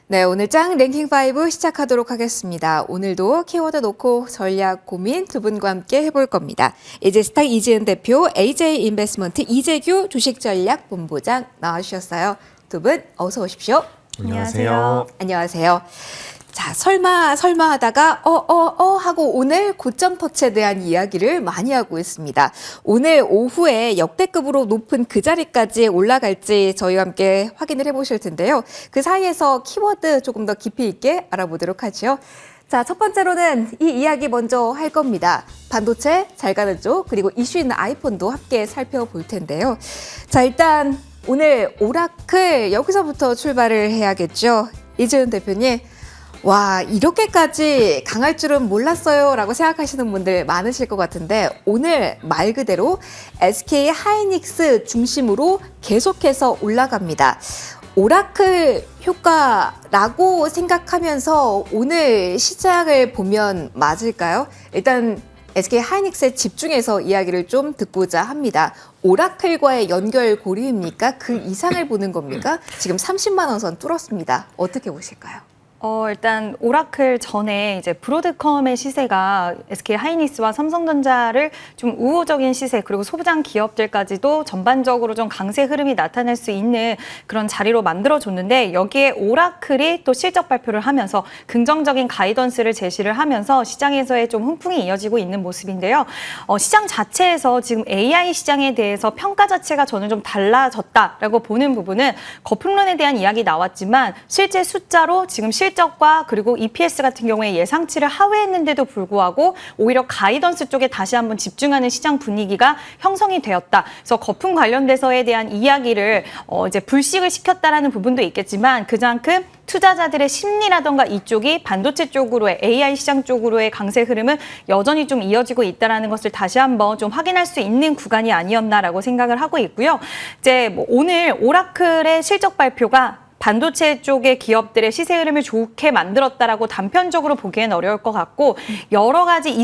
네, 오늘 짱 랭킹 5 시작하도록 하겠습니다. 오늘도 키워드 놓고 전략 고민 두 분과 함께 해볼 겁니다. 이제스탁 이지은 대표, AJ 인베스트먼트 이재규 주식전략본부장 나와주셨어요. 두 분 어서 오십시오. 안녕하세요. 안녕하세요. 자, 설마 하다가 하고 오늘 고점 터치에 대한 이야기를 많이 하고 있습니다. 오늘 오후에 역대급으로 높은 그 자리까지 올라갈지 저희와 함께 확인을 해보실 텐데요. 그 사이에서 키워드 조금 더 깊이 있게 알아보도록 하죠. 자, 첫 번째로는 이 이야기 먼저 할 겁니다. 반도체 잘 가는 쪽, 그리고 이슈 있는 아이폰도 함께 살펴볼 텐데요. 자, 일단 오늘 오라클 여기서부터 출발을 해야겠죠. 이재훈 대표님. 와, 이렇게까지 강할 줄은 몰랐어요 라고 생각하시는 분들 많으실 것 같은데 오늘 말 그대로 SK 하이닉스 중심으로 계속해서 올라갑니다. 오라클 효과라고 생각하면서 오늘 시장을 보면 맞을까요? 일단 SK 하이닉스에 집중해서 이야기를 좀 듣고자 합니다. 오라클과의 연결고리입니까? 그 이상을 보는 겁니까? 지금 30만 원 선 뚫었습니다. 어떻게 보실까요? 일단 오라클 전에 이제 브로드컴의 시세가 SK 하이닉스와 삼성전자를 좀 우호적인 시세 그리고 소부장 기업들까지도 전반적으로 좀 강세 흐름이 나타날 수 있는 그런 자리로 만들어줬는데 여기에 오라클이 또 실적 발표를 하면서 긍정적인 가이던스를 제시를 하면서 시장에서의 좀 훈풍이 이어지고 있는 모습인데요. 시장 자체에서 지금 AI 시장에 대해서 평가 자체가 저는 좀 달라졌다라고 보는 부분은 거품론에 대한 이야기 나왔지만 실제 숫자로 지금 실적과 그리고 EPS 같은 경우에 예상치를 하회했는데도 불구하고 오히려 가이던스 쪽에 다시 한번 집중하는 시장 분위기가 형성이 되었다. 그래서 거품 관련돼서에 대한 이야기를 이제 불식을 시켰다라는 부분도 있겠지만 그만큼 투자자들의 심리라던가 이쪽이 반도체 쪽으로의 AI 시장 쪽으로의 강세 흐름은 여전히 좀 이어지고 있다라는 것을 다시 한번 좀 확인할 수 있는 구간이 아니었나라고 생각을 하고 있고요. 이제 오늘 오라클의 실적 발표가 반도체 쪽의 기업들의 시세 흐름을 좋게 만들었다라고 단편적으로 보기엔 어려울 것 같고 여러 가지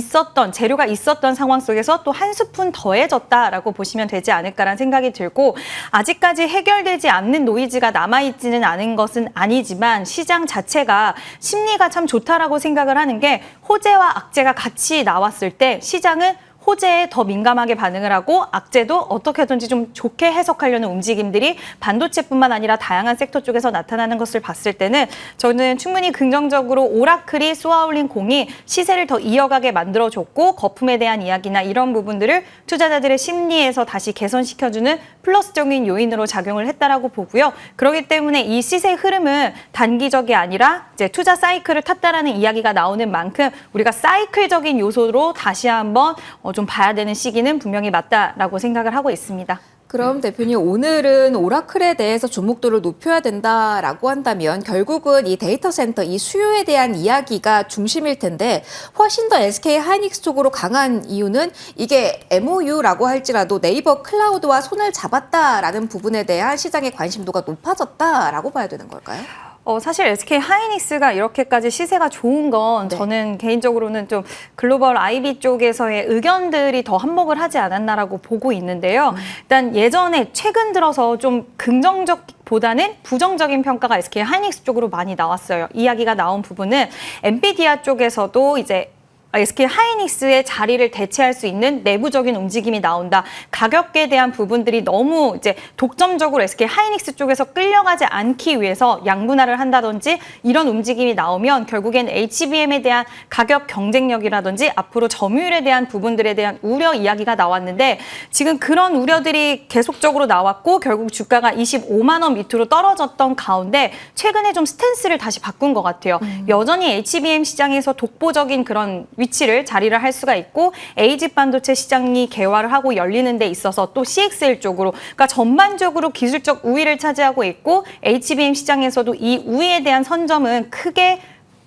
재료가 있었던 상황 속에서 또 한 스푼 더해졌다라고 보시면 되지 않을까라는 생각이 들고 아직까지 해결되지 않는 노이즈가 남아있지는 않은 것은 아니지만 시장 자체가 심리가 참 좋다라고 생각을 하는 게 호재와 악재가 같이 나왔을 때 시장은 호재에 더 민감하게 반응을 하고 악재도 어떻게든지 좀 좋게 해석하려는 움직임들이 반도체뿐만 아니라 다양한 섹터 쪽에서 나타나는 것을 봤을 때는 저는 충분히 긍정적으로 오라클이 쏘아올린 공이 시세를 더 이어가게 만들어줬고 거품에 대한 이야기나 이런 부분들을 투자자들의 심리에서 다시 개선시켜주는 플러스적인 요인으로 작용을 했다라고 보고요. 그렇기 때문에 이 시세 흐름은 단기적이 아니라 이제 투자 사이클을 탔다라는 이야기가 나오는 만큼 우리가 사이클적인 요소로 다시 한번 좀 봐야 되는 시기는 분명히 맞다라고 생각을 하고 있습니다. 그럼 대표님 오늘은 오라클에 대해서 주목도를 높여야 된다라고 한다면 결국은 이 데이터 센터 이 수요에 대한 이야기가 중심일 텐데 훨씬 더 SK 하이닉스 쪽으로 강한 이유는 이게 MOU라고 할지라도 네이버 클라우드와 손을 잡았다라는 부분에 대한 시장의 관심도가 높아졌다라고 봐야 되는 걸까요? 사실 SK 하이닉스가 이렇게까지 시세가 좋은 건 네. 저는 개인적으로는 좀 글로벌 IB 쪽에서의 의견들이 더 한몫을 하지 않았나라고 보고 있는데요. 일단 예전에 최근 들어서 좀 긍정적보다는 부정적인 평가가 SK 하이닉스 쪽으로 많이 나왔어요. 이야기가 나온 부분은 엔비디아 쪽에서도 이제 SK 하이닉스의 자리를 대체할 수 있는 내부적인 움직임이 나온다. 가격에 대한 부분들이 너무 이제 독점적으로 SK 하이닉스 쪽에서 끌려가지 않기 위해서 양분할을 한다든지 이런 움직임이 나오면 결국엔 HBM에 대한 가격 경쟁력이라든지 앞으로 점유율에 대한 부분들에 대한 우려 이야기가 나왔는데 지금 그런 우려들이 계속적으로 나왔고 결국 주가가 25만 원 밑으로 떨어졌던 가운데 최근에 좀 스탠스를 다시 바꾼 것 같아요. 여전히 HBM 시장에서 독보적인 그런 자리를 할 수가 있고 AG 반도체 시장이 개화를 하고 열리는 데 있어서 또 CXL 쪽으로 그러니까 전반적으로 기술적 우위를 차지하고 있고 HBM 시장에서도 이 우위에 대한 선점은 크게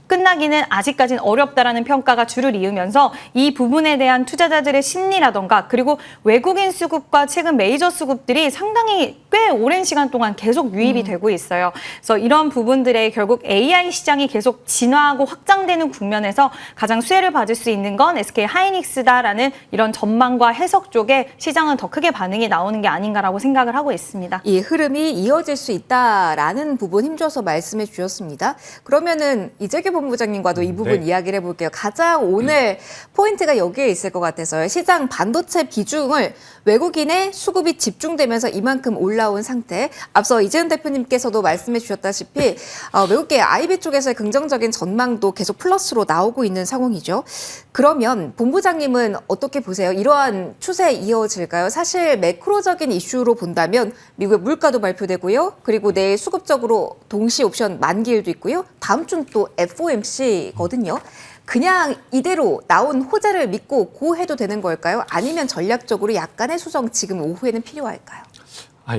끝나기는 아직까지는 어렵다라는 평가가 주를 이으면서 이 부분에 대한 투자자들의 심리라던가 그리고 외국인 수급과 최근 메이저 수급들이 상당히 꽤 오랜 시간 동안 계속 유입이 되고 있어요. 그래서 이런 부분들에 결국 AI 시장이 계속 진화하고 확장되는 국면에서 가장 수혜를 받을 수 있는 건 SK 하이닉스다라는 이런 전망과 해석 쪽에 시장은 더 크게 반응이 나오는 게 아닌가라고 생각을 하고 있습니다. 이 흐름이 이어질 수 있다라는 부분 힘줘서 말씀해 주셨습니다. 그러면은 이재규 본부장님과도 이 부분 네. 이야기를 해볼게요. 가장 오늘 포인트가 여기에 있을 것 같아서요. 시장 반도체 비중을 외국인의 수급이 집중되면서 이만큼 올라온 상태. 앞서 이재훈 대표님께서도 말씀해 주셨다시피 외국계 IB 쪽에서의 긍정적인 전망도 계속 플러스로 나오고 있는 상황이죠. 그러면 본부장님은 어떻게 보세요? 이러한 추세 이어질까요? 사실 매크로적인 이슈로 본다면 미국의 물가도 발표되고요. 그리고 내일 수급적으로 동시 옵션 만기일도 있고요. 다음 주는 또 FOMC거든요. 그냥 이대로 나온 호재를 믿고 고해도 되는 걸까요? 아니면 전략적으로 약간의 수정 지금 오후에는 필요할까요?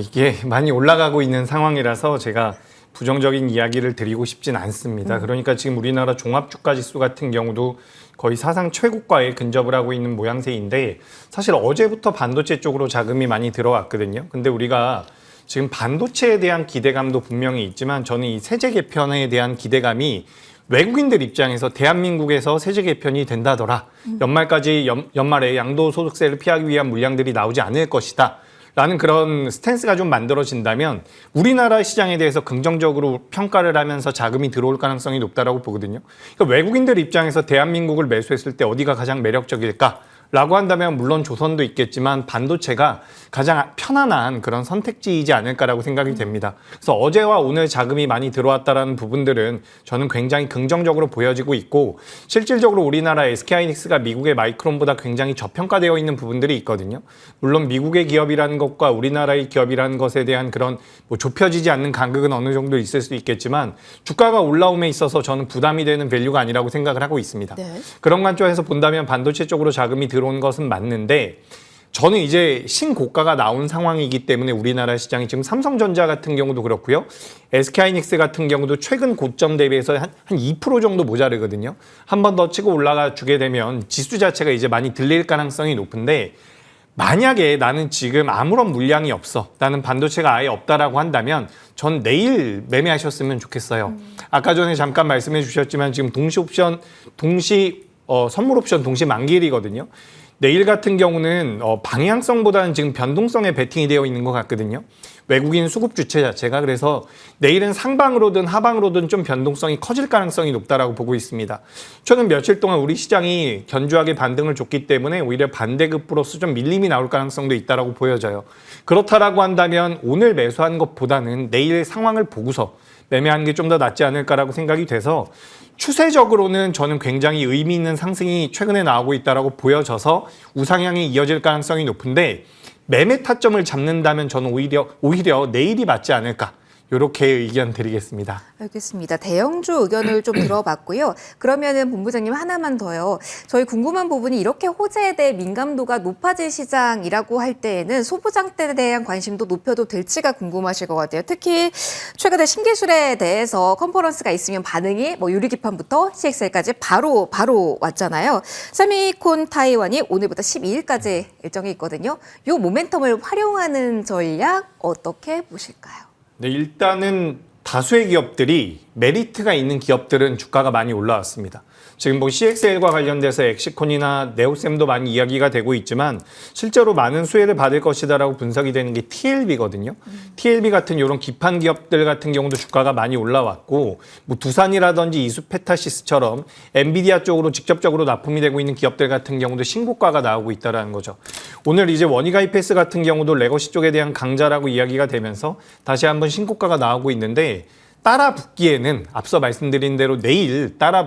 이게 많이 올라가고 있는 상황이라서 제가 부정적인 이야기를 드리고 싶진 않습니다. 그러니까 지금 우리나라 종합주가지수 같은 경우도 거의 사상 최고가에 근접을 하고 있는 모양새인데 사실 어제부터 반도체 쪽으로 자금이 많이 들어왔거든요. 근데 우리가 지금 반도체에 대한 기대감도 분명히 있지만 저는 이 세제 개편에 대한 기대감이 외국인들 입장에서 대한민국에서 세제 개편이 된다더라. 연말까지 연말에 양도소득세를 피하기 위한 물량들이 나오지 않을 것이다. 라는 그런 스탠스가 좀 만들어진다면 우리나라 시장에 대해서 긍정적으로 평가를 하면서 자금이 들어올 가능성이 높다라고 보거든요. 그러니까 외국인들 입장에서 대한민국을 매수했을 때 어디가 가장 매력적일까? 라고 한다면 물론 조선도 있겠지만 반도체가 가장 편안한 그런 선택지이지 않을까라고 생각이 됩니다. 그래서 어제와 오늘 자금이 많이 들어왔다는 부분들은 저는 굉장히 긍정적으로 보여지고 있고 실질적으로 우리나라 SK하이닉스가 미국의 마이크론보다 굉장히 저평가되어 있는 부분들이 있거든요. 물론 미국의 기업이라는 것과 우리나라의 기업이라는 것에 대한 그런 좁혀지지 않는 간극은 어느 정도 있을 수 있겠지만 주가가 올라옴에 있어서 저는 부담이 되는 밸류가 아니라고 생각을 하고 있습니다. 네. 그런 관점에서 본다면 반도체 쪽으로 자금이 들어온 것은 맞는데 저는 이제 신고가가 나온 상황이기 때문에 우리나라 시장이 지금 삼성전자 같은 경우도 그렇고요. SK하이닉스 같은 경우도 최근 고점 대비해서 한 2% 정도 모자르거든요. 한 번 더 치고 올라가 주게 되면 지수 자체가 이제 많이 들릴 가능성이 높은데 만약에 나는 지금 아무런 물량이 없어. 나는 반도체가 아예 없다라고 한다면 전 내일 매매하셨으면 좋겠어요. 아까 전에 잠깐 말씀해 주셨지만 지금 선물 옵션 동시 만기일이거든요. 내일 같은 경우는 방향성보다는 지금 변동성에 베팅이 되어 있는 것 같거든요. 외국인 수급 주체 자체가. 그래서 내일은 상방으로든 하방으로든 좀 변동성이 커질 가능성이 높다라고 보고 있습니다. 저는 며칠 동안 우리 시장이 견조하게 반등을 줬기 때문에 오히려 반대급부로서 좀 밀림이 나올 가능성도 있다라고 보여져요. 그렇다라고 한다면 오늘 매수한 것보다는 내일 상황을 보고서 매매하는 게 좀 더 낫지 않을까라고 생각이 돼서 추세적으로는 저는 굉장히 의미 있는 상승이 최근에 나오고 있다라고 보여져서 우상향이 이어질 가능성이 높은데 매매 타점을 잡는다면 저는 오히려 내일이 맞지 않을까. 이렇게 의견 드리겠습니다. 알겠습니다. 대형주 의견을 좀 들어봤고요. 그러면은 본부장님 하나만 더요. 저희 궁금한 부분이 이렇게 호재에 대해 민감도가 높아질 시장이라고 할 때에는 소부장대에 대한 관심도 높여도 될지가 궁금하실 것 같아요. 특히 최근에 신기술에 대해서 컨퍼런스가 있으면 반응이 유리기판부터 CXL까지 바로 왔잖아요. 세미콘 타이완이 오늘부터 12일까지 일정이 있거든요. 이 모멘텀을 활용하는 전략 어떻게 보실까요? 네, 일단은 다수의 기업들이 메리트가 있는 기업들은 주가가 많이 올라왔습니다. 지금 CXL과 관련돼서 엑시콘이나 네오셈도 많이 이야기가 되고 있지만 실제로 많은 수혜를 받을 것이다라고 분석이 되는 게 TLB거든요. TLB 같은 이런 기판 기업들 같은 경우도 주가가 많이 올라왔고 두산이라든지 이수페타시스처럼 엔비디아 쪽으로 직접적으로 납품이 되고 있는 기업들 같은 경우도 신고가가 나오고 있다는 거죠. 오늘 이제 원희가 EPS 같은 경우도 레거시 쪽에 대한 강자라고 이야기가 되면서 다시 한번 신고가가 나오고 있는데 따라 붙기에는 앞서 말씀드린 대로 내일 따라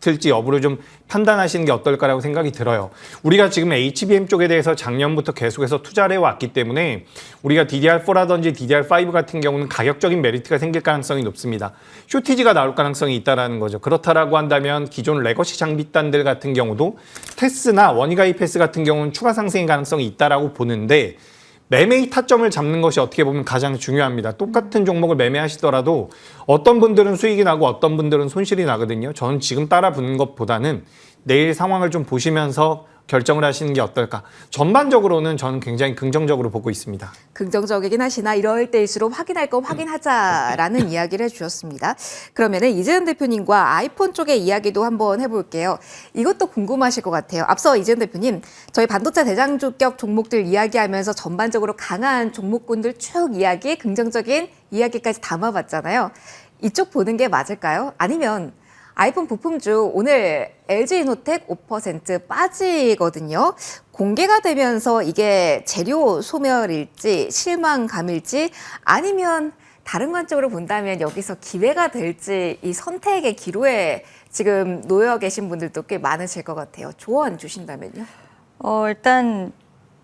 붙을지 여부를 좀 판단하시는 게 어떨까라고 생각이 들어요. 우리가 지금 HBM 쪽에 대해서 작년부터 계속해서 투자를 해왔기 때문에 우리가 DDR4라든지 DDR5 같은 경우는 가격적인 메리트가 생길 가능성이 높습니다. 쇼티지가 나올 가능성이 있다는 거죠. 그렇다라고 한다면 기존 레거시 장비단들 같은 경우도 테스나 원희가 EPS 같은 경우는 추가 상승의 가능성이 있다라고 보는데 매매의 타점을 잡는 것이 어떻게 보면 가장 중요합니다. 똑같은 종목을 매매하시더라도 어떤 분들은 수익이 나고 어떤 분들은 손실이 나거든요. 저는 지금 따라 붙는 것보다는 내일 상황을 좀 보시면서 결정을 하시는 게 어떨까. 전반적으로는 저는 굉장히 긍정적으로 보고 있습니다. 긍정적이긴 하시나 이럴 때일수록 확인할 거 확인하자라는 이야기를 해주셨습니다. 그러면은 이재은 대표님과 아이폰 쪽의 이야기도 한번 해볼게요. 이것도 궁금하실 것 같아요. 앞서 이재은 대표님, 저희 반도체 대장주격 종목들 이야기하면서 전반적으로 강한 종목군들 쭉 이야기, 긍정적인 이야기까지 담아봤잖아요. 이쪽 보는 게 맞을까요? 아니면 아이폰 부품주 오늘 LG이노텍 5% 빠지거든요. 공개가 되면서 이게 재료 소멸일지 실망감일지 아니면 다른 관점으로 본다면 여기서 기회가 될지 이 선택의 기로에 지금 놓여 계신 분들도 꽤 많으실 것 같아요. 조언 주신다면요. 일단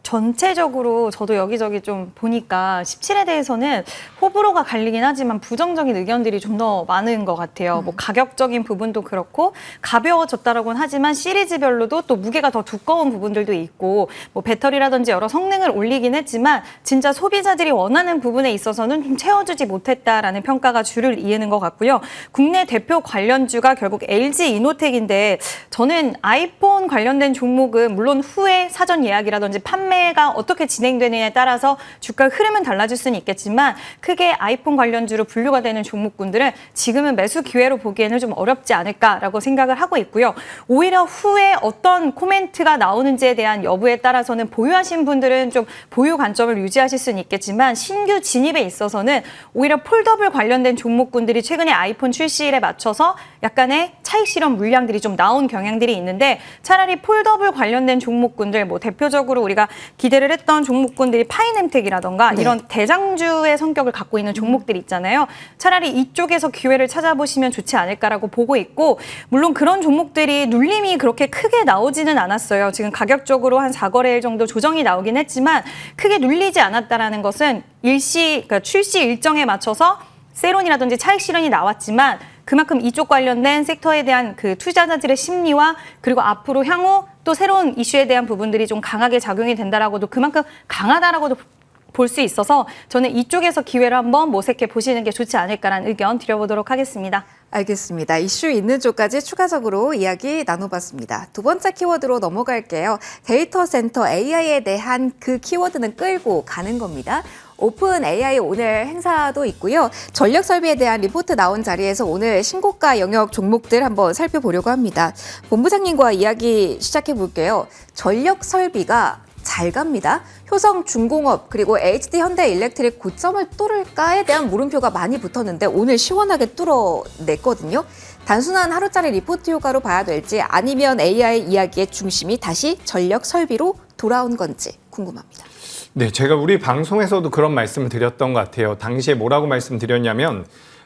전체적으로 저도 여기저기 좀 보니까 17에 대해서는 호불호가 갈리긴 하지만 부정적인 의견들이 좀 더 많은 것 같아요. 뭐 가격적인 부분도 그렇고 가벼워졌다라고는 하지만 시리즈별로도 또 무게가 더 두꺼운 부분들도 있고 뭐 배터리라든지 여러 성능을 올리긴 했지만 진짜 소비자들이 원하는 부분에 있어서는 좀 채워주지 못했다라는 평가가 주를 이으는 것 같고요. 국내 대표 관련주가 결국 LG이노텍인데 저는 아이폰 관련된 종목은 물론 후에 사전 예약이라든지 판매가 어떻게 진행되느냐에 따라서 주가 흐름은 달라질 수는 있겠지만 크게 아이폰 관련주로 분류가 되는 종목군들은 지금은 매수 기회로 보기에는 좀 어렵지 않을까라고 생각을 하고 있고요. 오히려 후에 어떤 코멘트가 나오는지에 대한 여부에 따라서는 보유하신 분들은 좀 보유 관점을 유지하실 수는 있겠지만 신규 진입에 있어서는 오히려 폴더블 관련된 종목군들이 최근에 아이폰 출시일에 맞춰서 약간의 차익 실현 물량들이 좀 나온 경향들이 있는데 차라리 폴더블 관련된 종목군들 뭐 대표적으로 우리가 기대를 했던 종목군들이 파이nem텍이라던가 네. 이런 대장주의 성격을 갖고 있는 종목들이 있잖아요. 차라리 이쪽에서 기회를 찾아보시면 좋지 않을까라고 보고 있고 물론 그런 종목들이 눌림이 그렇게 크게 나오지는 않았어요. 지금 가격적으로 한 4거래일 정도 조정이 나오긴 했지만 크게 눌리지 않았다라는 것은 그러니까 출시 일정에 맞춰서 세론이라든지 차익 실현이 나왔지만 그만큼 이쪽 관련된 섹터에 대한 그 투자자들의 심리와 그리고 앞으로 향후 또 새로운 이슈에 대한 부분들이 좀 강하게 작용이 된다라고도 그만큼 강하다라고도 볼 수 있어서 저는 이쪽에서 기회를 한번 모색해 보시는 게 좋지 않을까라는 의견 드려보도록 하겠습니다. 알겠습니다. 이슈 있는 쪽까지 추가적으로 이야기 나눠봤습니다. 두 번째 키워드로 넘어갈게요. 데이터 센터 AI에 대한 그 키워드는 끌고 가는 겁니다. 오픈 AI 오늘 행사도 있고요. 전력 설비에 대한 리포트 나온 자리에서 오늘 신고가 영역 종목들 한번 살펴보려고 합니다. 본부장님과 이야기 시작해 볼게요. 전력 설비가 잘 갑니다. 효성중공업 그리고 HD 현대일렉트릭 고점을 뚫을까에 대한 물음표가 많이 붙었는데 오늘 시원하게 뚫어냈거든요. 단순한 하루짜리 리포트 효과로 봐야 될지 아니면 AI 이야기의 중심이 다시 전력 설비로 돌아온 건지 궁금합니다. 네, 제가 우리 방송에서도 그런 말씀을 드렸던 것 같아요. 당시에 뭐라고 말씀드렸냐면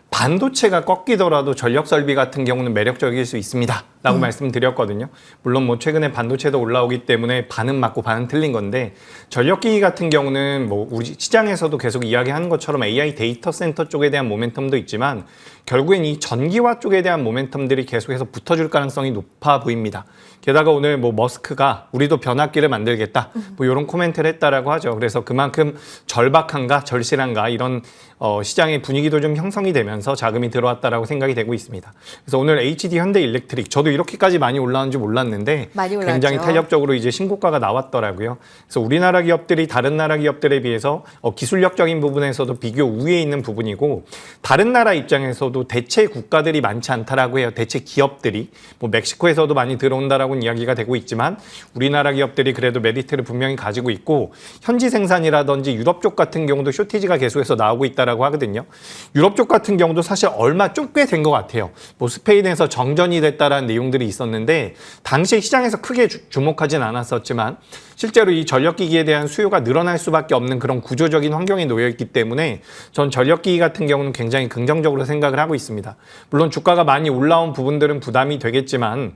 반도체가 꺾이더라도 전력 설비 같은 경우는 매력적일 수 있습니다. 라고 말씀드렸거든요. 물론 뭐 최근에 반도체도 올라오기 때문에 반은 맞고 반은 틀린 건데 전력기기 같은 경우는 뭐 우리 시장에서도 계속 이야기하는 것처럼 AI 데이터 센터 쪽에 대한 모멘텀도 있지만 결국엔 이 전기화 쪽에 대한 모멘텀들이 계속해서 붙어줄 가능성이 높아 보입니다. 게다가 오늘 뭐 머스크가 우리도 변압기를 만들겠다 뭐 이런 코멘트를 했다라고 하죠. 그래서 그만큼 절박한가 절실한가 이런 시장의 분위기도 좀 형성이 되면서 자금이 들어왔다라고 생각이 되고 있습니다. 그래서 오늘 HD 현대일렉트릭 저도 이렇게까지 많이 올라온 줄 몰랐는데 많이 올랐죠. 굉장히 탄력적으로 이제 신고가가 나왔더라고요. 그래서 우리나라 기업들이 다른 나라 기업들에 비해서 기술력적인 부분에서도 비교 우위에 있는 부분이고 다른 나라 입장에서도 대체 국가들이 많지 않다라고 해요. 대체 기업들이 뭐 멕시코에서도 많이 들어온다라고 이야기가 되고 있지만 우리나라 기업들이 그래도 메리트를 분명히 가지고 있고 현지 생산이라든지 유럽 쪽 같은 경우도 쇼티지가 계속해서 나오고 있다라고 하거든요. 유럽 쪽 같은 경우도 사실 얼마 좀 꽤 된 것 같아요. 뭐 스페인에서 정전이 됐다라는 내용들이 있었는데 당시에 시장에서 크게 주목하진 않았었지만 실제로 이 전력기기에 대한 수요가 늘어날 수밖에 없는 그런 구조적인 환경에 놓여 있기 때문에 전 전력기기 같은 경우는 굉장히 긍정적으로 생각을 하고 있습니다. 물론 주가가 많이 올라온 부분들은 부담이 되겠지만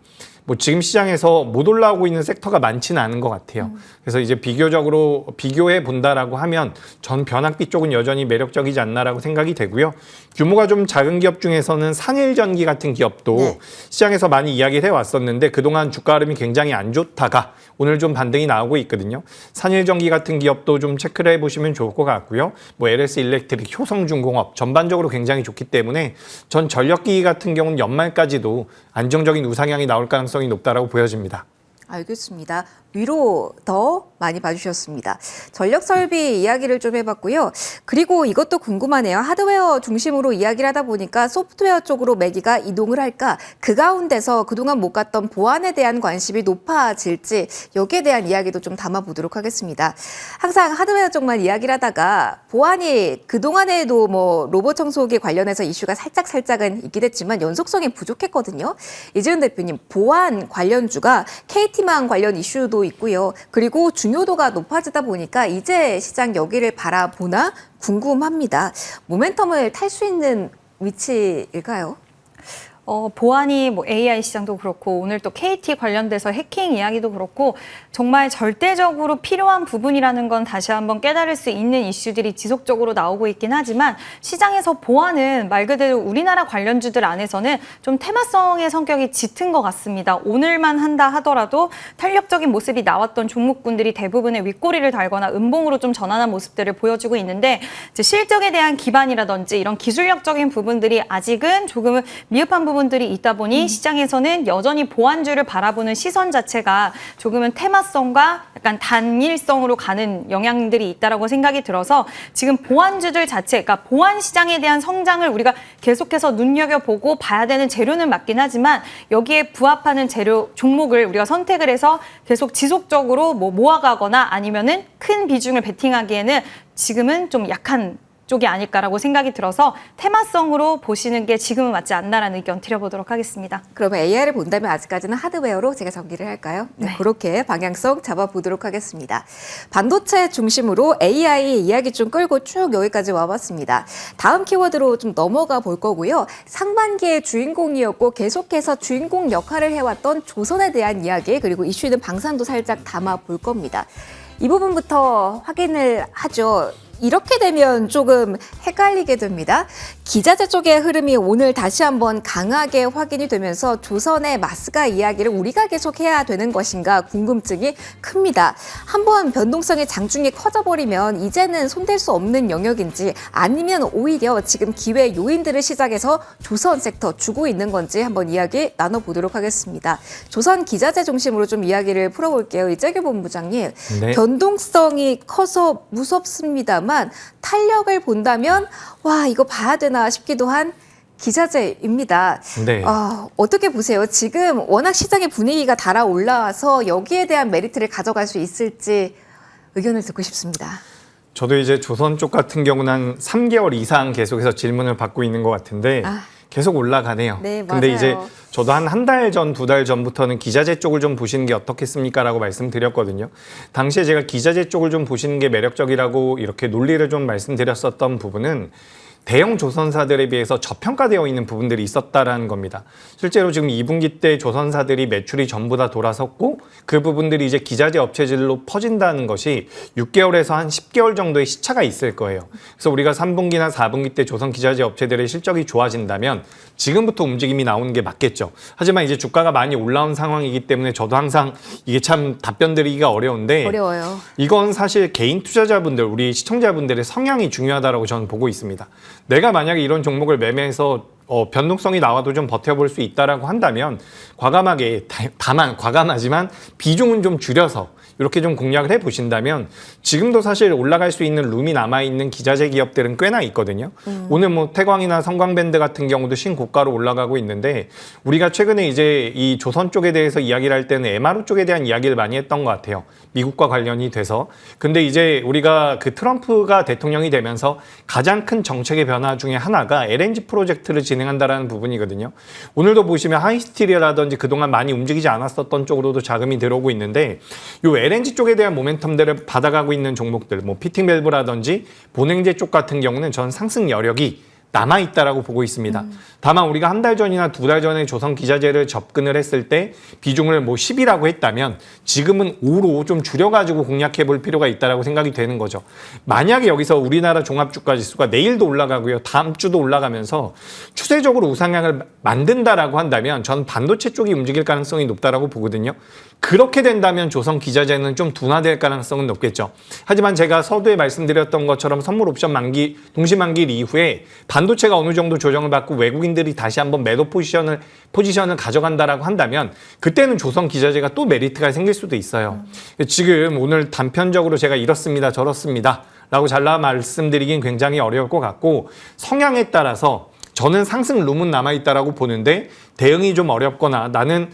뭐 지금 시장에서 못 올라오고 있는 섹터가 많지는 않은 것 같아요. 그래서 이제 비교적으로 비교해 본다라고 하면 전 변압기 쪽은 여전히 매력적이지 않나라고 생각이 되고요. 규모가 좀 작은 기업 중에서는 산일전기 같은 기업도 네. 시장에서 많이 이야기를 해왔었는데 그동안 주가 흐름이 굉장히 안 좋다가 오늘 좀 반등이 나오고 있거든요. 산일전기 같은 기업도 좀 체크를 해보시면 좋을 것 같고요. 뭐 LS 일렉트릭, 효성중공업 전반적으로 굉장히 좋기 때문에 전 전력기기 같은 경우는 연말까지도 안정적인 우상향이 나올 가능성이 높다라고 보여집니다. 알겠습니다. 위로 더 많이 봐주셨습니다. 전력 설비 이야기를 좀 해봤고요. 그리고 이것도 궁금하네요. 하드웨어 중심으로 이야기를 하다 보니까 소프트웨어 쪽으로 매기가 이동을 할까? 그 가운데서 그동안 못 갔던 보안에 대한 관심이 높아질지 여기에 대한 이야기도 좀 담아보도록 하겠습니다. 항상 하드웨어 쪽만 이야기를 하다가 보안이 그동안에도 뭐 로봇 청소기 관련해서 이슈가 살짝은 있긴 했지만 연속성이 부족했거든요. 이재훈 대표님, 보안 관련주가 KT망 관련 이슈도 있고요. 그리고 중요도가 높아지다 보니까 이제 시장 여기를 바라보나 궁금합니다. 모멘텀을 탈 수 있는 위치일까요? 보안이 뭐 AI 시장도 그렇고 오늘 또 KT 관련돼서 해킹 이야기도 그렇고 정말 절대적으로 필요한 부분이라는 건 다시 한번 깨달을 수 있는 이슈들이 지속적으로 나오고 있긴 하지만 시장에서 보안은 말 그대로 우리나라 관련주들 안에서는 좀 테마성의 성격이 짙은 것 같습니다. 오늘만 한다 하더라도 탄력적인 모습이 나왔던 종목군들이 대부분의 윗꼬리를 달거나 음봉으로 좀 전환한 모습들을 보여주고 있는데 이제 실적에 대한 기반이라든지 이런 기술력적인 부분들이 아직은 조금은 미흡한 부분들이 있다 보니 시장에서는 여전히 보안주를 바라보는 시선 자체가 조금은 테마성과 약간 단일성으로 가는 영향들이 있다라고 생각이 들어서 지금 보안주들 자체, 그러니까 보안 시장에 대한 성장을 우리가 계속해서 눈여겨보고 봐야 되는 재료는 맞긴 하지만 여기에 부합하는 재료 종목을 우리가 선택을 해서 계속 지속적으로 뭐 모아가거나 아니면은 큰 비중을 베팅하기에는 지금은 좀 약한 쪽이 아닐까라고 생각이 들어서 테마성으로 보시는 게 지금은 맞지 않나라는 의견 드려보도록 하겠습니다. 그러면 AI를 본다면 아직까지는 하드웨어로 제가 정리를 할까요? 네, 그렇게 방향성 잡아보도록 하겠습니다. 반도체 중심으로 AI 이야기 좀 끌고 쭉 여기까지 와봤습니다. 다음 키워드로 좀 넘어가 볼 거고요. 상반기의 주인공이었고 계속해서 주인공 역할을 해왔던 조선에 대한 이야기 그리고 이슈는 방산도 살짝 담아 볼 겁니다. 이 부분부터 확인을 하죠. 이렇게 되면 조금 헷갈리게 됩니다. 기자재 쪽의 흐름이 오늘 다시 한번 강하게 확인이 되면서 조선의 마스가 이야기를 우리가 계속 해야 되는 것인가 궁금증이 큽니다. 한번 변동성의 장중이 커져버리면 이제는 손댈 수 없는 영역인지 아니면 오히려 지금 기회 요인들을 시작해서 조선 섹터 주고 있는 건지 한번 이야기 나눠보도록 하겠습니다. 조선 기자재 중심으로 좀 이야기를 풀어볼게요. 이재규 본부장님, 네. 변동성이 커서 무섭습니다만 탄력을 본다면 와 이거 봐야 되나 싶기도 한 기자재입니다. 네. 어떻게 보세요? 지금 워낙 시장의 분위기가 달아올라와서 여기에 대한 메리트를 가져갈 수 있을지 의견을 듣고 싶습니다. 저도 이제 조선 쪽 같은 경우는 한 3개월 이상 계속해서 질문을 받고 있는 것 같은데 계속 올라가네요. 네, 맞아요. 근데 이제 저도 한 달 전, 2달 전부터는 기자재 쪽을 좀 보시는 게 어떻겠습니까? 라고 말씀드렸거든요. 당시에 제가 기자재 쪽을 좀 보시는 게 매력적이라고 이렇게 논리를 좀 말씀드렸었던 부분은 대형 조선사들에 비해서 저평가되어 있는 부분들이 있었다라는 겁니다. 실제로 지금 2분기 때 조선사들이 매출이 전부 다 돌아섰고 그 부분들이 이제 기자재 업체질로 퍼진다는 것이 6개월에서 한 10개월 정도의 시차가 있을 거예요. 그래서 우리가 3분기나 4분기 때 조선 기자재 업체들의 실적이 좋아진다면 지금부터 움직임이 나오는 게 맞겠죠. 하지만 이제 주가가 많이 올라온 상황이기 때문에 저도 항상 이게 참 답변 드리기가 어려운데 어려워요. 이건 사실 개인 투자자분들, 우리 시청자분들의 성향이 중요하다고 저는 보고 있습니다. 내가 만약에 이런 종목을 매매해서 변동성이 나와도 좀 버텨볼 수 있다라고 한다면 과감하게, 다만 과감하지만 비중은 좀 줄여서 이렇게 좀 공략을 해보신다면 지금도 사실 올라갈 수 있는 룸이 남아있는 기자재 기업들은 꽤나 있거든요. 오늘 뭐 태광이나 성광밴드 같은 경우도 신고가로 올라가고 있는데 우리가 최근에 이제 이 조선 쪽에 대해서 이야기를 할 때는 MRO 쪽에 대한 이야기를 많이 했던 것 같아요. 미국과 관련이 돼서. 근데 이제 우리가 그 트럼프가 대통령이 되면서 가장 큰 정책의 변화 중에 하나가 LNG 프로젝트를 진행한다라는 부분이거든요. 오늘도 보시면 하이스틸이라든지 그동안 많이 움직이지 않았었던 쪽으로도 자금이 들어오고 있는데 요 LNG 쪽에 대한 모멘텀들을 받아가고 있는 종목들, 뭐 피팅밸브라든지 본행제 쪽 같은 경우는 전 상승 여력이 남아있다라고 보고 있습니다. 다만 우리가 한 달 전이나 두 달 전에 조선 기자재를 접근을 했을 때 비중을 뭐 10이라고 했다면 지금은 5로 좀 줄여가지고 공략해 볼 필요가 있다라고 생각이 되는 거죠. 만약에 여기서 우리나라 종합주가지수가 내일도 올라가고요. 다음 주도 올라가면서 추세적으로 우상향을 만든다라고 한다면 전 반도체 쪽이 움직일 가능성이 높다라고 보거든요. 그렇게 된다면 조선 기자재는 좀 둔화될 가능성은 높겠죠. 하지만 제가 서두에 말씀드렸던 것처럼 선물 옵션 만기, 동시 만기일 이후에 반도체가 어느 정도 조정을 받고 외국인들이 다시 한번 매도 포지션을 가져간다라고 한다면 그때는 조선 기자재가 또 메리트가 생길 수도 있어요. 지금 오늘 단편적으로 제가 이렇습니다, 저렇습니다 라고 잘라 말씀드리긴 굉장히 어려울 것 같고 성향에 따라서 저는 상승 룸은 남아있다라고 보는데 대응이 좀 어렵거나 나는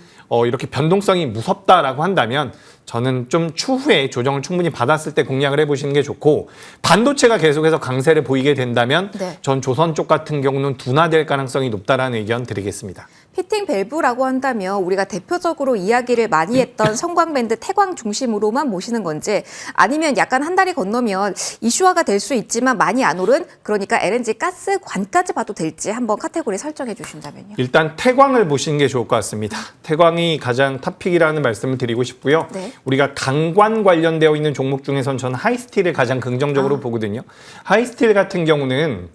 이렇게 변동성이 무섭다라고 한다면 저는 좀 추후에 조정을 충분히 받았을 때 공략을 해보시는 게 좋고 반도체가 계속해서 강세를 보이게 된다면 네. 전 조선 쪽 같은 경우는 둔화될 가능성이 높다라는 의견 드리겠습니다. 피팅 밸브라고 한다면 우리가 대표적으로 이야기를 많이 했던 성광밴드 태광 중심으로만 모시는 건지 아니면 약간 한 달이 건너면 이슈화가 될 수 있지만 많이 안 오른 그러니까 LNG 가스관까지 봐도 될지 한번 카테고리 설정해 주신다면요. 일단 태광을 보시는 게 좋을 것 같습니다. 태광이 가장 탑픽이라는 말씀을 드리고 싶고요. 네. 우리가 강관 관련되어 있는 종목 중에선 저는 하이스틸을 가장 긍정적으로 보거든요. 하이스틸 같은 경우는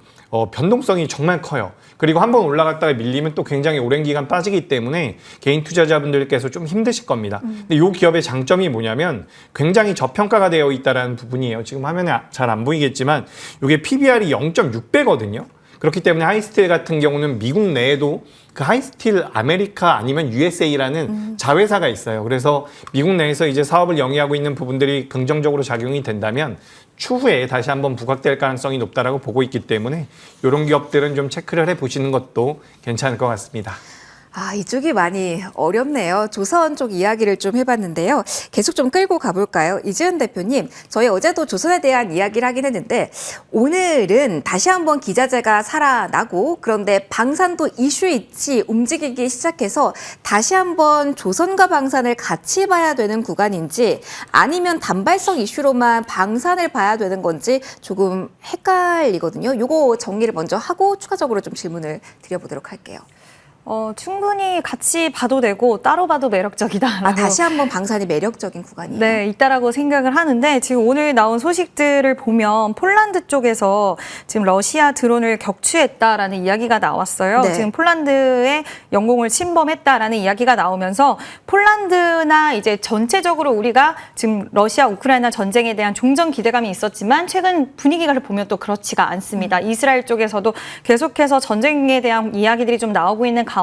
변동성이 정말 커요. 그리고 한번 올라갔다가 밀리면 또 굉장히 오랜 기간 빠지기 때문에 개인 투자자분들께서 좀 힘드실 겁니다. 근데 이 기업의 장점이 뭐냐면 굉장히 저평가가 되어 있다는 부분이에요. 지금 화면에 잘 안 보이겠지만 이게 PBR이 0.6배거든요. 그렇기 때문에 하이스틸 같은 경우는 미국 내에도 그 하이스틸 아메리카 아니면 USA라는 자회사가 있어요. 그래서 미국 내에서 이제 사업을 영위하고 있는 부분들이 긍정적으로 작용이 된다면 추후에 다시 한번 부각될 가능성이 높다라고 보고 있기 때문에 이런 기업들은 좀 체크를 해보시는 것도 괜찮을 것 같습니다. 이쪽이 많이 어렵네요. 조선 쪽 이야기를 좀 해봤는데요. 계속 좀 끌고 가볼까요? 이지은 대표님, 저희 어제도 조선에 대한 이야기를 하긴 했는데 오늘은 다시 한번 기자재가 살아나고 그런데 방산도 이슈 있이 움직이기 시작해서 다시 한번 조선과 방산을 같이 봐야 되는 구간인지 아니면 단발성 이슈로만 방산을 봐야 되는 건지 조금 헷갈리거든요. 요거 정리를 먼저 하고 추가적으로 좀 질문을 드려보도록 할게요. 충분히 같이 봐도 되고 따로 봐도 매력적이다라고. 다시 한번 방산이 매력적인 구간이에요. 네, 있다라고 생각을 하는데 지금 오늘 나온 소식들을 보면 폴란드 쪽에서 지금 러시아 드론을 격추했다라는 이야기가 나왔어요. 네. 지금 폴란드의 영공을 침범했다라는 이야기가 나오면서 폴란드나 이제 전체적으로 우리가 지금 러시아 우크라이나 전쟁에 대한 종전 기대감이 있었지만 최근 분위기를 보면 또 그렇지가 않습니다. 이스라엘 쪽에서도 계속해서 전쟁에 대한 이야기들이 좀 나오고 있는 가운데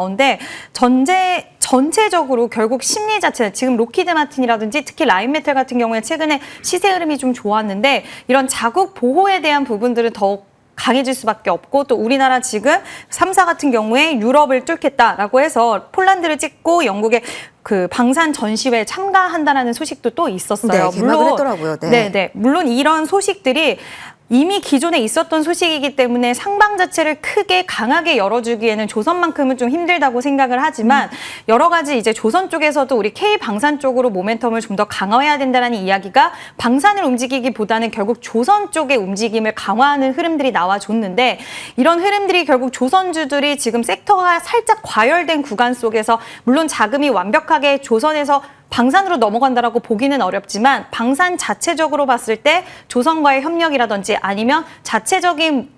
전체적으로 결국 심리 자체 지금 로키드 마틴이라든지 특히 라인메탈 같은 경우에 최근에 시세 흐름이 좀 좋았는데 이런 자국 보호에 대한 부분들은 더욱 강해질 수밖에 없고 또 우리나라 지금 3사 같은 경우에 유럽을 뚫겠다라고 해서 폴란드를 찍고 영국의 그 방산 전시회에 참가한다라는 소식도 또 있었어요. 네, 개막을 했더라고요. 네. 물론 이런 소식들이 이미 기존에 있었던 소식이기 때문에 상방 자체를 크게 강하게 열어주기에는 조선만큼은 좀 힘들다고 생각을 하지만 여러 가지 이제 조선 쪽에서도 우리 K 방산 쪽으로 모멘텀을 좀 더 강화해야 된다는 이야기가 방산을 움직이기보다는 결국 조선 쪽의 움직임을 강화하는 흐름들이 나와줬는데 이런 흐름들이 결국 조선주들이 지금 섹터가 살짝 과열된 구간 속에서 물론 자금이 완벽하게 조선에서 방산으로 넘어간다라고 보기는 어렵지만 방산 자체적으로 봤을 때 조선과의 협력이라든지 아니면 자체적인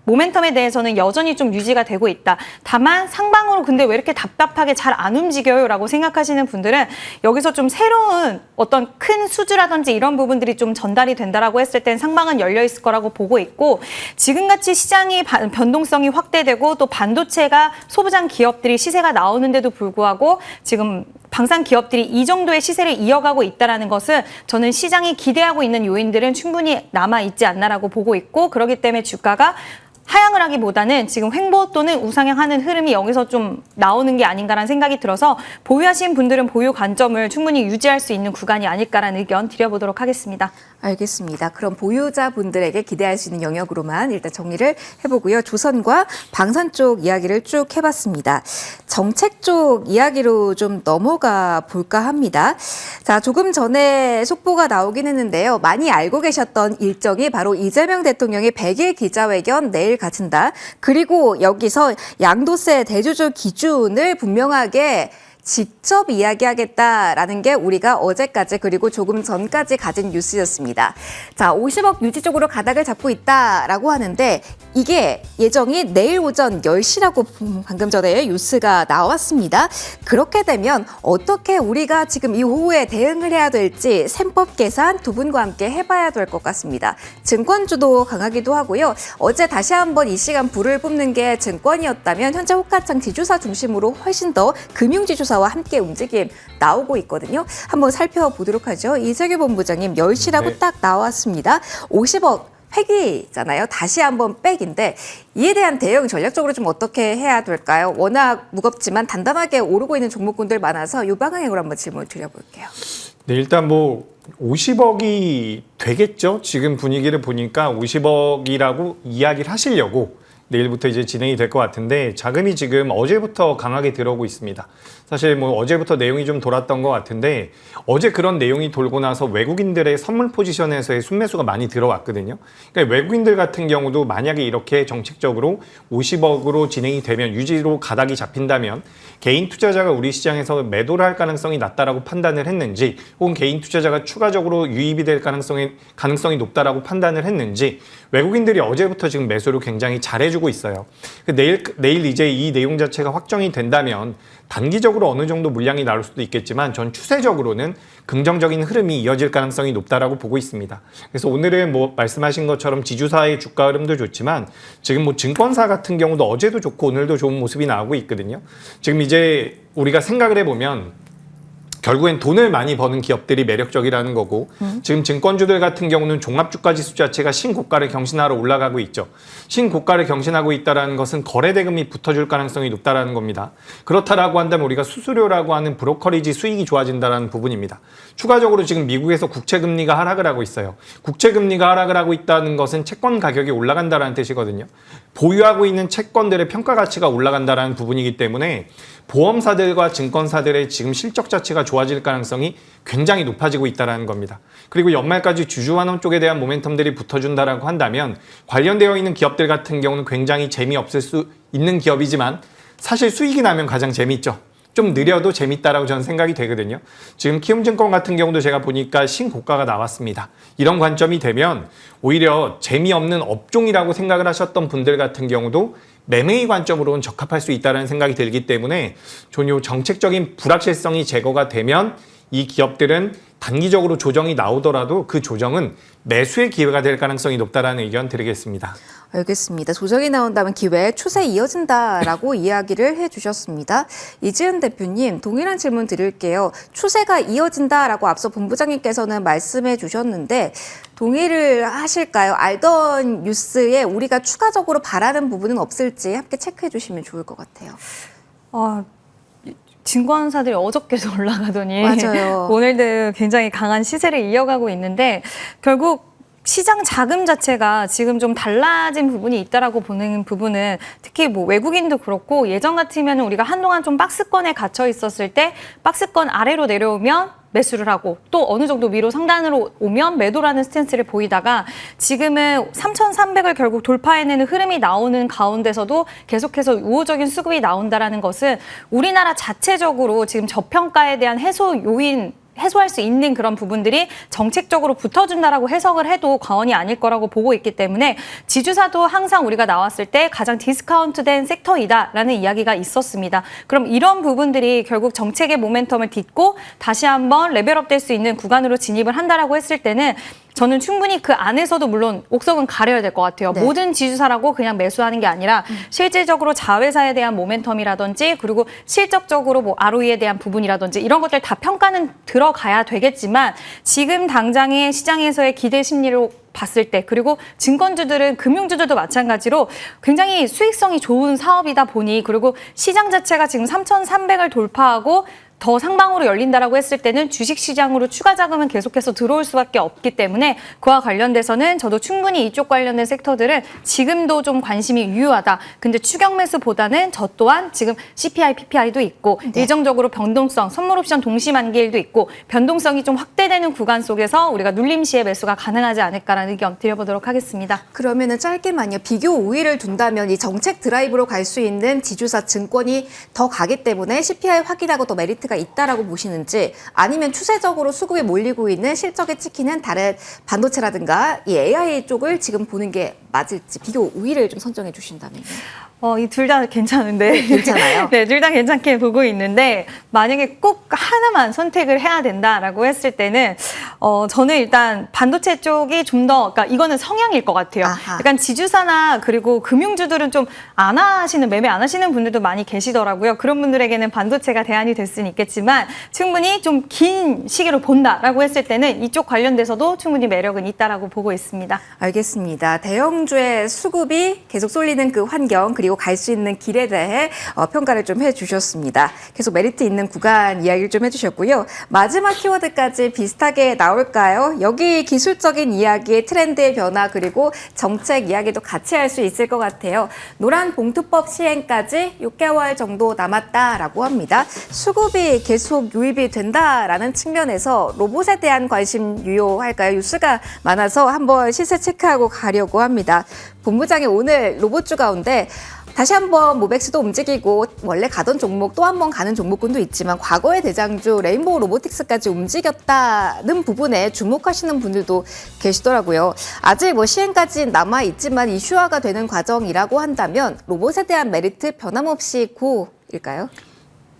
모멘텀에 대해서는 여전히 좀 유지가 되고 있다. 다만 상방으로 근데 왜 이렇게 답답하게 잘 안 움직여요? 라고 생각하시는 분들은 여기서 좀 새로운 어떤 큰 수주라든지 이런 부분들이 좀 전달이 된다라고 했을 땐 상방은 열려 있을 거라고 보고 있고 지금같이 시장이 변동성이 확대되고 또 반도체가 소부장 기업들이 시세가 나오는데도 불구하고 지금 방산 기업들이 이 정도의 시세를 이어가고 있다는 것은 저는 시장이 기대하고 있는 요인들은 충분히 남아있지 않나라고 보고 있고 그렇기 때문에 주가가 하향을 하기보다는 지금 횡보 또는 우상향하는 흐름이 여기서 좀 나오는 게 아닌가라는 생각이 들어서 보유하신 분들은 보유 관점을 충분히 유지할 수 있는 구간이 아닐까라는 의견 드려보도록 하겠습니다. 알겠습니다. 그럼 보유자분들에게 기대할 수 있는 영역으로만 일단 정리를 해보고요. 조선과 방산 쪽 이야기를 쭉 해봤습니다. 정책 쪽 이야기로 좀 넘어가 볼까 합니다. 자, 조금 전에 속보가 나오긴 했는데요. 많이 알고 계셨던 일정이 바로 이재명 대통령의 100일 기자회견 내일 가진다. 그리고 여기서 양도세 대주주 기준을 분명하게 직접 이야기하겠다라는 게 우리가 어제까지 그리고 조금 전까지 가진 뉴스였습니다. 자, 50억 유지 쪽으로 가닥을 잡고 있다라고 하는데 이게 예정이 내일 오전 10시라고 방금 전에 뉴스가 나왔습니다. 그렇게 되면 어떻게 우리가 지금 이후에 대응을 해야 될지 셈법 계산 두 분과 함께 해봐야 될 것 같습니다. 증권주도 강하기도 하고요. 어제 다시 한번 이 시간 불을 뿜는 게 증권이었다면 현재 호가창 지주사 중심으로 훨씬 더 금융지주사와 함께 움직임 나오고 있거든요. 한번 살펴보도록 하죠. 이세규 본부장님 10시라고 네. 딱 나왔습니다. 50억 획이잖아요. 다시 한번 백인데 이에 대한 대응 전략적으로 좀 어떻게 해야 될까요? 워낙 무겁지만 단단하게 오르고 있는 종목군들 많아서 이 방향으로 한번 질문을 드려볼게요. 네, 일단 뭐 50억이 되겠죠. 지금 분위기를 보니까 50억이라고 이야기를 하시려고 내일부터 이제 진행이 될 것 같은데 자금이 지금 어제부터 강하게 들어오고 있습니다. 사실 뭐 어제부터 내용이 좀 돌았던 것 같은데 어제 그런 내용이 돌고 나서 외국인들의 선물 포지션에서의 순매수가 많이 들어왔거든요. 그러니까 외국인들 같은 경우도 만약에 이렇게 정책적으로 50억으로 진행이 되면 유지로 가닥이 잡힌다면 개인 투자자가 우리 시장에서 매도를 할 가능성이 낮다라고 판단을 했는지 혹은 개인 투자자가 추가적으로 유입이 될 가능성이 높다라고 판단을 했는지 외국인들이 어제부터 지금 매수를 굉장히 잘해주고 있어요. 내일 이제 이 내용 자체가 확정이 된다면 단기적으로 어느 정도 물량이 나올 수도 있겠지만 전 추세적으로는 긍정적인 흐름이 이어질 가능성이 높다라고 보고 있습니다. 그래서 오늘은 뭐 말씀하신 것처럼 지주사의 주가 흐름도 좋지만 지금 뭐 증권사 같은 경우도 어제도 좋고 오늘도 좋은 모습이 나오고 있거든요. 지금 이제 우리가 생각을 해보면 결국엔 돈을 많이 버는 기업들이 매력적이라는 거고 지금 증권주들 같은 경우는 종합주가 지수 자체가 신고가를 경신하러 올라가고 있죠. 신고가를 경신하고 있다는 것은 거래대금이 붙어줄 가능성이 높다는 겁니다. 그렇다라고 한다면 우리가 수수료라고 하는 브로커리지 수익이 좋아진다는 부분입니다. 추가적으로 지금 미국에서 국채금리가 하락을 하고 있어요. 국채금리가 하락을 하고 있다는 것은 채권 가격이 올라간다는 뜻이거든요. 보유하고 있는 채권들의 평가 가치가 올라간다는 부분이기 때문에 보험사들과 증권사들의 지금 실적 자체가 좋아질 가능성이 굉장히 높아지고 있다는 겁니다. 그리고 연말까지 주주환원 쪽에 대한 모멘텀들이 붙어준다라고 한다면 관련되어 있는 기업들 같은 경우는 굉장히 재미없을 수 있는 기업이지만 사실 수익이 나면 가장 재미있죠. 좀 느려도 재밌다라고 저는 생각이 되거든요. 지금 키움증권 같은 경우도 제가 보니까 신고가가 나왔습니다. 이런 관점이 되면 오히려 재미없는 업종이라고 생각을 하셨던 분들 같은 경우도 매매의 관점으로는 적합할 수 있다는 생각이 들기 때문에 전혀 정책적인 불확실성이 제거가 되면 이 기업들은 단기적으로 조정이 나오더라도 그 조정은 매수의 기회가 될 가능성이 높다라는 의견 드리겠습니다. 알겠습니다. 조정이 나온다면 기회, 추세 이어진다라고 이야기를 해주셨습니다. 이지은 대표님, 동일한 질문 드릴게요. 추세가 이어진다라고 앞서 본부장님께서는 말씀해 주셨는데 동의를 하실까요? 알던 뉴스에 우리가 추가적으로 바라는 부분은 없을지 함께 체크해 주시면 좋을 것 같아요. 증권사들이 어저께도 올라가더니 맞아요. 오늘도 굉장히 강한 시세를 이어가고 있는데 결국 시장 자금 자체가 지금 좀 달라진 부분이 있다라고 보는 부분은 특히 뭐 외국인도 그렇고 예전 같으면 우리가 한동안 좀 박스권에 갇혀 있었을 때 박스권 아래로 내려오면 매수를 하고 또 어느 정도 위로 상단으로 오면 매도라는 스탠스를 보이다가 지금은 3,300을 결국 돌파해내는 흐름이 나오는 가운데서도 계속해서 우호적인 수급이 나온다라는 것은 우리나라 자체적으로 지금 저평가에 대한 해소할 수 있는 그런 부분들이 정책적으로 붙어준다라고 해석을 해도 과언이 아닐 거라고 보고 있기 때문에 지주사도 항상 우리가 나왔을 때 가장 디스카운트된 섹터이다라는 이야기가 있었습니다. 그럼 이런 부분들이 결국 정책의 모멘텀을 딛고 다시 한번 레벨업 될 수 있는 구간으로 진입을 한다라고 했을 때는 저는 충분히 그 안에서도 물론 옥석은 가려야 될 것 같아요. 네. 모든 지주사라고 그냥 매수하는 게 아니라 실질적으로 자회사에 대한 모멘텀이라든지 그리고 실적적으로 뭐 ROE에 대한 부분이라든지 이런 것들 다 평가는 들어가야 되겠지만 지금 당장의 시장에서의 기대 심리로 봤을 때 그리고 증권주들은 금융주들도 마찬가지로 굉장히 수익성이 좋은 사업이다 보니 그리고 시장 자체가 지금 3,300을 돌파하고 더 상방으로 열린다라고 했을 때는 주식시장으로 추가 자금은 계속해서 들어올 수밖에 없기 때문에 그와 관련돼서는 저도 충분히 이쪽 관련된 섹터들은 지금도 좀 관심이 유효하다. 근데 추격 매수보다는 저 또한 지금 CPI, PPI도 있고 일정적으로 변동성, 선물옵션 동시 만기일도 있고 변동성이 좀 확대되는 구간 속에서 우리가 눌림 시에 매수가 가능하지 않을까라는 의견 드려보도록 하겠습니다. 그러면은 짧게만요. 비교 우위를 둔다면 이 정책 드라이브로 갈 수 있는 지주사 증권이 더 가기 때문에 CPI 확인하고 더 메리트가 있다라고 보시는지 아니면 추세적으로 수급에 몰리고 있는 실적에 찍히는 다른 반도체라든가 이 AI 쪽을 지금 보는 게 맞을지 비교 우위를 좀 선정해 주신다면요. 이 둘 다 괜찮은데. 괜찮아요? 네, 둘 다 괜찮게 보고 있는데 만약에 꼭 하나만 선택을 해야 된다라고 했을 때는 저는 일단 반도체 쪽이 좀 더, 그러니까 이거는 성향일 것 같아요. 아하. 약간 지주사나 그리고 금융주들은 좀 안 하시는, 매매 안 하시는 분들도 많이 계시더라고요. 그런 분들에게는 반도체가 대안이 될 수는 있겠지만 충분히 좀 긴 시기로 본다라고 했을 때는 이쪽 관련돼서도 충분히 매력은 있다라고 보고 있습니다. 알겠습니다. 대형주의 수급이 계속 쏠리는 그 환경 그리고 갈 수 있는 길에 대해 평가를 좀 해주셨습니다. 계속 메리트 있는 구간 이야기를 좀 해주셨고요. 마지막 키워드까지 비슷하게 나올까요? 여기 기술적인 이야기, 트렌드의 변화 그리고 정책 이야기도 같이 할 수 있을 것 같아요. 노란 봉투법 시행까지 6개월 정도 남았다라고 합니다. 수급이 계속 유입이 된다라는 측면에서 로봇에 대한 관심 유효할까요? 뉴스가 많아서 한번 시세 체크하고 가려고 합니다. 본부장이 오늘 로봇주 가운데 다시 한번 모백스도 움직이고 원래 가던 종목 또 한 번 가는 종목군도 있지만 과거의 대장주 레인보우 로보틱스까지 움직였다는 부분에 주목하시는 분들도 계시더라고요. 아직 뭐 시행까지 남아 있지만 이슈화가 되는 과정이라고 한다면 로봇에 대한 메리트 변함없이 고일까요?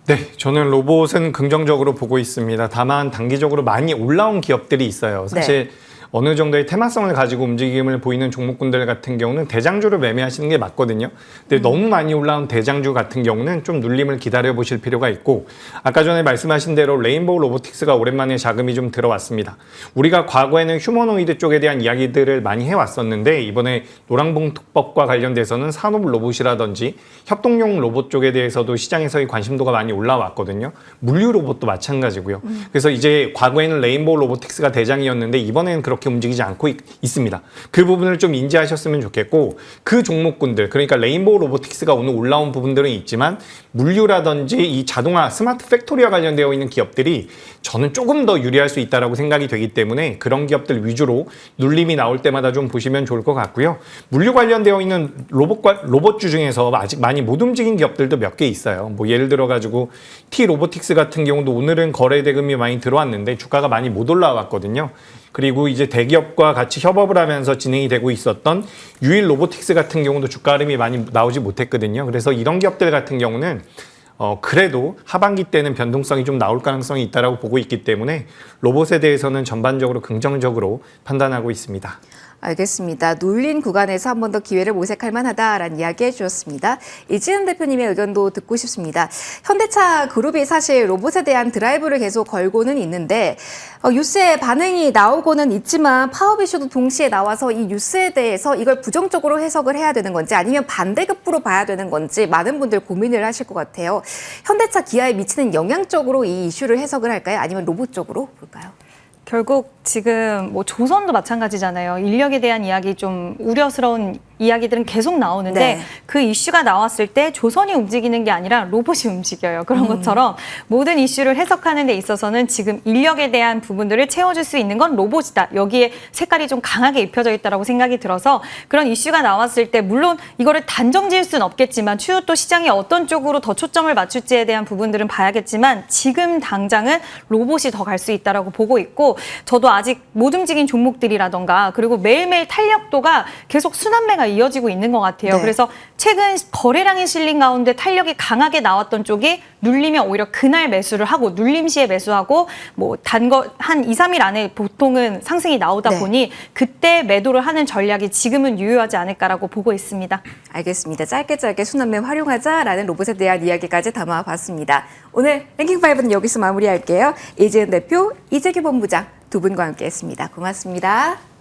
네, 저는 로봇은 긍정적으로 보고 있습니다. 다만 단기적으로 많이 올라온 기업들이 있어요. 사실 어느 정도의 테마성을 가지고 움직임을 보이는 종목군들 같은 경우는 대장주를 매매하시는 게 맞거든요. 근데 너무 많이 올라온 대장주 같은 경우는 좀 눌림을 기다려 보실 필요가 있고 아까 전에 말씀하신 대로 레인보우 로보틱스가 오랜만에 자금이 좀 들어왔습니다. 우리가 과거에는 휴머노이드 쪽에 대한 이야기들을 많이 해왔었는데 이번에 노란봉투법과 관련돼서는 산업 로봇이라든지 협동용 로봇 쪽에 대해서도 시장에서의 관심도가 많이 올라왔거든요. 물류 로봇도 마찬가지고요. 그래서 이제 과거에는 레인보우 로보틱스가 대장이었는데 이번에는 그렇게 움직이지 않고 있습니다. 그 부분을 좀 인지하셨으면 좋겠고 그 종목군들 그러니까 레인보우 로보틱스가 오늘 올라온 부분들은 있지만 물류라든지 이 자동화 스마트 팩토리와 관련되어 있는 기업들이 저는 조금 더 유리할 수 있다고 생각이 되기 때문에 그런 기업들 위주로 눌림이 나올 때마다 좀 보시면 좋을 것 같고요. 물류 관련되어 있는 로봇주 중에서 아직 많이 못 움직인 기업들도 몇 개 있어요. 뭐 예를 들어 가지고 T 로보틱스 같은 경우도 오늘은 거래 대금이 많이 들어왔는데 주가가 많이 못 올라왔거든요. 그리고 이제 대기업과 같이 협업을 하면서 진행이 되고 있었던 유일 로보틱스 같은 경우도 주가 흐름이 많이 나오지 못했거든요. 그래서 이런 기업들 같은 경우는 그래도 하반기 때는 변동성이 좀 나올 가능성이 있다고 보고 있기 때문에 로봇에 대해서는 전반적으로 긍정적으로 판단하고 있습니다. 알겠습니다. 눌린 구간에서 한 번 더 기회를 모색할 만하다라는 이야기 해주셨습니다. 이지은 대표님의 의견도 듣고 싶습니다. 현대차 그룹이 사실 로봇에 대한 드라이브를 계속 걸고는 있는데 뉴스에 반응이 나오고는 있지만 파업 이슈도 동시에 나와서 이 뉴스에 대해서 이걸 부정적으로 해석을 해야 되는 건지 아니면 반대급부로 봐야 되는 건지 많은 분들 고민을 하실 것 같아요. 현대차 기아에 미치는 영향 쪽으로 이 이슈를 해석을 할까요? 아니면 로봇 쪽으로 볼까요? 결국 지금 뭐 조선도 마찬가지잖아요. 인력에 대한 이야기 좀 우려스러운 이야기들은 계속 나오는데 네. 그 이슈가 나왔을 때 조선이 움직이는 게 아니라 로봇이 움직여요. 그런 것처럼 모든 이슈를 해석하는 데 있어서는 지금 인력에 대한 부분들을 채워줄 수 있는 건 로봇이다. 여기에 색깔이 좀 강하게 입혀져 있다고 생각이 들어서 그런 이슈가 나왔을 때 물론 이거를 단정 지을 수는 없겠지만 추후 또 시장이 어떤 쪽으로 더 초점을 맞출지에 대한 부분들은 봐야겠지만 지금 당장은 로봇이 더 갈 수 있다라고 보고 있고 저도 아직 못 움직인 종목들이라던가 그리고 매일매일 탄력도가 계속 순환매가 이어지고 있는 것 같아요. 네. 그래서 최근 거래량이 실린 가운데 탄력이 강하게 나왔던 쪽이 눌리면 오히려 그날 매수를 하고 눌림 시에 매수하고 뭐 단 거 한 2, 3일 안에 보통은 상승이 나오다 네. 보니 그때 매도를 하는 전략이 지금은 유효하지 않을까라고 보고 있습니다. 알겠습니다. 짧게 순환매 활용하자라는 로봇에 대한 이야기까지 담아봤습니다. 오늘 랭킹5는 여기서 마무리할게요. 이지은 대표, 이재규 본부장 두 분과 함께했습니다. 고맙습니다.